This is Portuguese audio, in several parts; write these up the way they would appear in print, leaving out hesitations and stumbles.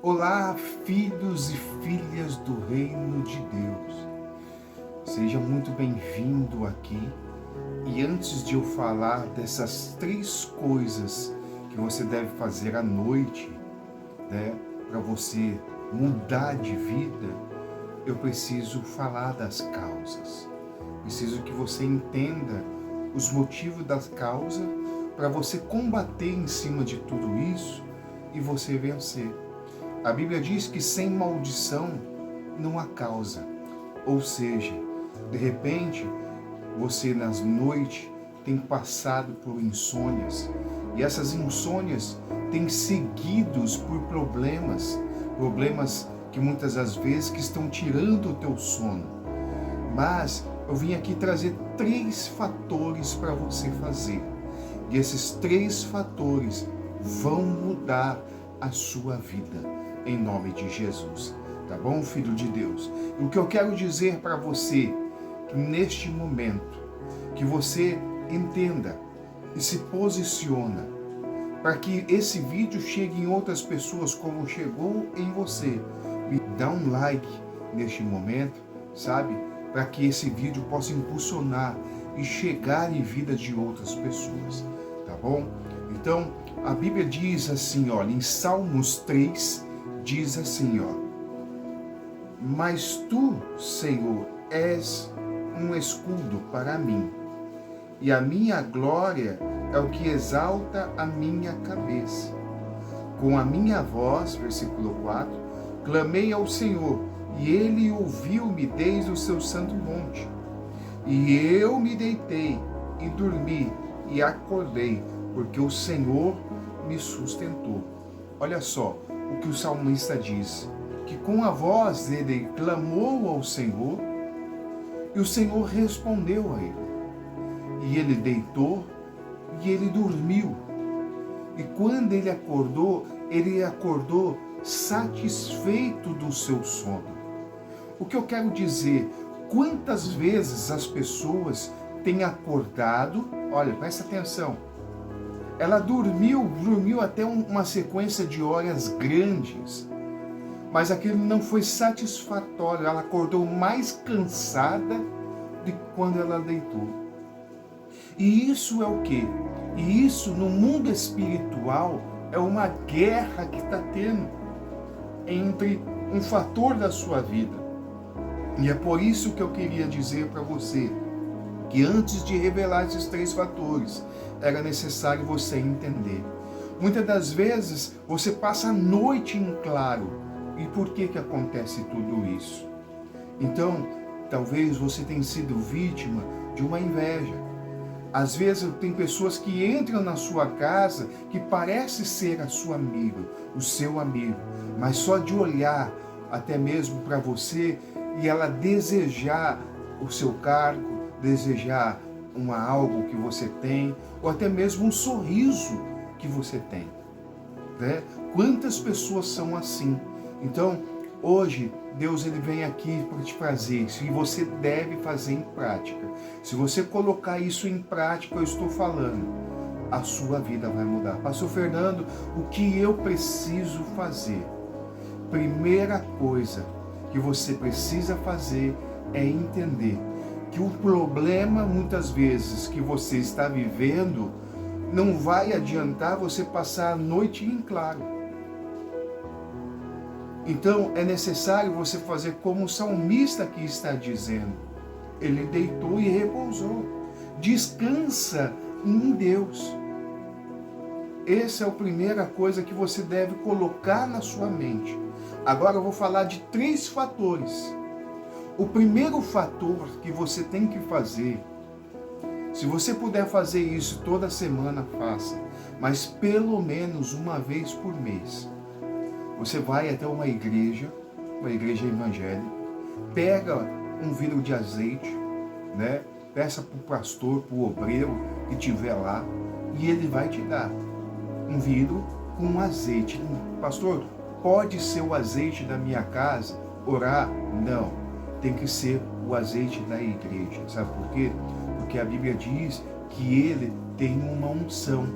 Olá, filhos e filhas do Reino de Deus. Seja muito bem-vindo aqui. E antes de eu falar dessas 3 coisas que você deve fazer à noite, para você mudar de vida, eu preciso falar das causas. Preciso que você entenda os motivos das causas para você combater em cima de tudo isso e você vencer. A Bíblia diz que sem maldição não há causa. Ou seja, de repente, você nas noites tem passado por insônias. E essas insônias têm seguidos por problemas que muitas das vezes que estão tirando o teu sono. Mas eu vim aqui trazer 3 fatores para você fazer. E esses 3 fatores vão mudar a sua vida. Em nome de Jesus, tá bom, filho de Deus? E o que eu quero dizer para você, que neste momento, que você entenda e se posiciona, para que esse vídeo chegue em outras pessoas como chegou em você. Me dá um like neste momento, sabe? Para que esse vídeo possa impulsionar e chegar em vida de outras pessoas, tá bom? Então, a Bíblia diz assim, olha, em Salmos 3, diz assim, mas tu, Senhor, és um escudo para mim, e a minha glória é o que exalta a minha cabeça. Com a minha voz, versículo 4, clamei ao Senhor, e ele ouviu-me desde o seu santo monte. E eu me deitei e dormi e acordei, porque o Senhor me sustentou. Olha só o que o salmista diz, que com a voz dele clamou ao Senhor, e o Senhor respondeu a ele. E ele deitou e ele dormiu. E quando ele acordou satisfeito do seu sono. O que eu quero dizer, quantas vezes as pessoas têm acordado, olha, presta atenção, ela dormiu até uma sequência de horas grandes, mas aquilo não foi satisfatório, ela acordou mais cansada de quando ela deitou. E isso é o quê? E isso no mundo espiritual é uma guerra que está tendo entre um fator da sua vida. E é por isso que eu queria dizer para você que antes de revelar esses 3 fatores, era necessário você entender. Muitas das vezes você passa a noite em claro. E por que acontece tudo isso? Então, talvez você tenha sido vítima de uma inveja. Às vezes tem pessoas que entram na sua casa que parece ser a sua amiga, o seu amigo, mas só de olhar até mesmo para você e ela desejar o seu cargo, desejar algo que você tem, ou até mesmo um sorriso que você tem, né? Quantas pessoas são assim? Então, hoje, Deus ele vem aqui para te fazer, se você deve fazer em prática. Se você colocar isso em prática, eu estou falando, a sua vida vai mudar. Pastor Fernando, o que eu preciso fazer? Primeira coisa que você precisa fazer é entender que o problema, muitas vezes, que você está vivendo, não vai adiantar você passar a noite em claro. Então, é necessário você fazer como o salmista aqui está dizendo. Ele deitou e repousou. Descansa em Deus. Essa é a primeira coisa que você deve colocar na sua mente. Agora eu vou falar de 3 fatores. O primeiro fator que você tem que fazer, se você puder fazer isso toda semana, faça, mas pelo menos uma vez por mês. Você vai até uma igreja evangélica, pega um vidro de azeite, né? Peça para o pastor, para o obreiro que estiver lá, e ele vai te dar um vidro com azeite. Pastor, pode ser o azeite da minha casa? Orar? Não. Tem que ser o azeite da igreja. Sabe por quê? Porque a Bíblia diz que ele tem uma unção.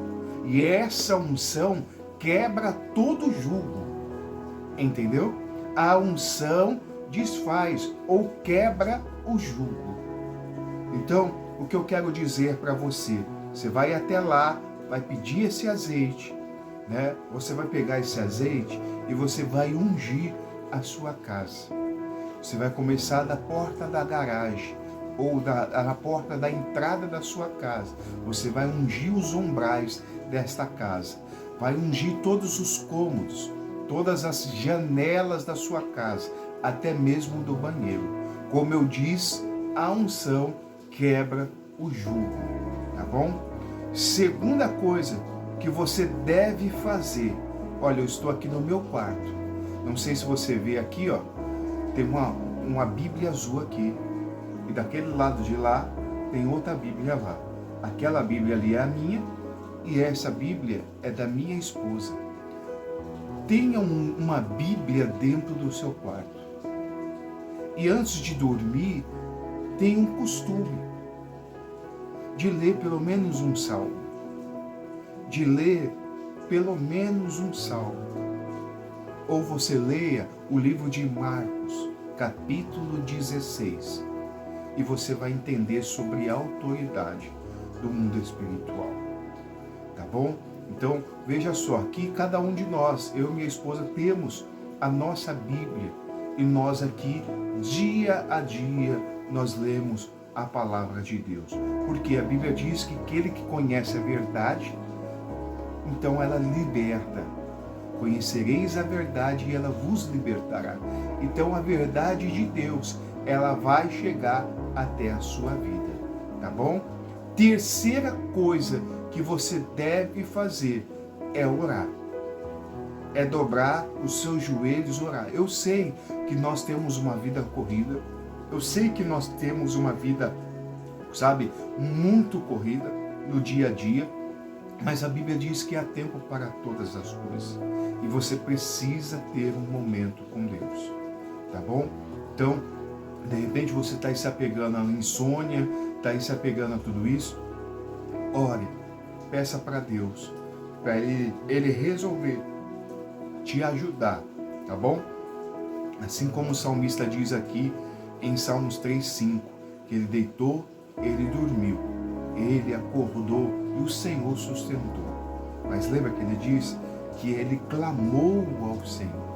E essa unção quebra todo jugo. Entendeu? A unção desfaz ou quebra o jugo. Então, o que eu quero dizer para você, você vai até lá, vai pedir esse azeite, né? Você vai pegar esse azeite e você vai ungir a sua casa. Você vai começar da porta da garagem ou da porta da entrada da sua casa. Você vai ungir os umbrais desta casa. Vai ungir todos os cômodos, todas as janelas da sua casa, até mesmo do banheiro. Como eu disse, a unção quebra o jugo, tá bom? Segunda coisa que você deve fazer. Olha, eu estou aqui no meu quarto. Não sei se você vê aqui, ó, tem uma Bíblia azul aqui. E daquele lado de lá tem outra Bíblia lá. Aquela Bíblia ali é a minha e essa Bíblia é da minha esposa. Tenha uma Bíblia dentro do seu quarto. E antes de dormir, tenha um costume de ler pelo menos um salmo. De ler pelo menos um salmo. Ou você leia o livro de Marcos, capítulo 16. E você vai entender sobre a autoridade do mundo espiritual. Tá bom? Então, veja só, aqui cada um de nós, eu e minha esposa, temos a nossa Bíblia. E nós aqui, dia a dia, nós lemos a palavra de Deus. Porque a Bíblia diz que aquele que conhece a verdade, então ela liberta. Conhecereis a verdade e ela vos libertará. Então a verdade de Deus, ela vai chegar até a sua vida, tá bom? Terceira coisa que você deve fazer é orar. É dobrar os seus joelhos e orar. Eu sei que nós temos uma vida corrida. Eu sei que nós temos uma vida, sabe, muito corrida no dia a dia. Mas a Bíblia diz que há tempo para todas as coisas. E você precisa ter um momento com Deus. Tá bom? Então, de repente você está aí se apegando à insônia, está aí se apegando a tudo isso. Ore, peça para Deus, para Ele resolver te ajudar. Tá bom? Assim como o salmista diz aqui em Salmos 3:5, que ele deitou, ele dormiu, ele acordou e o Senhor sustentou. Mas lembra que ele diz que ele clamou ao Senhor.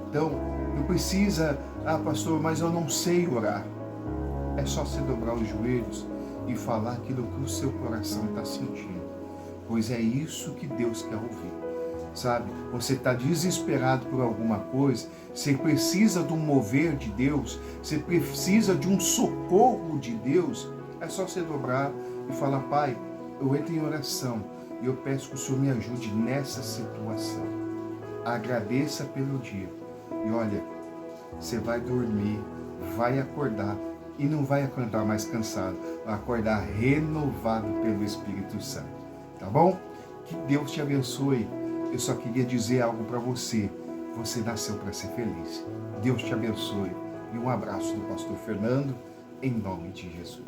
Então, não precisa, pastor, mas eu não sei orar. É só você dobrar os joelhos e falar aquilo que o seu coração está sentindo. Pois é isso que Deus quer ouvir. Sabe? Você está desesperado por alguma coisa, você precisa de um mover de Deus, você precisa de um socorro de Deus. É só você dobrar e falar: Pai, eu entro em oração e eu peço que o Senhor me ajude nessa situação. Agradeça pelo dia. E olha, você vai dormir, vai acordar e não vai acordar mais cansado, vai acordar renovado pelo Espírito Santo. Tá bom? Que Deus te abençoe. Eu só queria dizer algo para você. Você nasceu para ser feliz. Deus te abençoe. E um abraço do pastor Fernando, em nome de Jesus.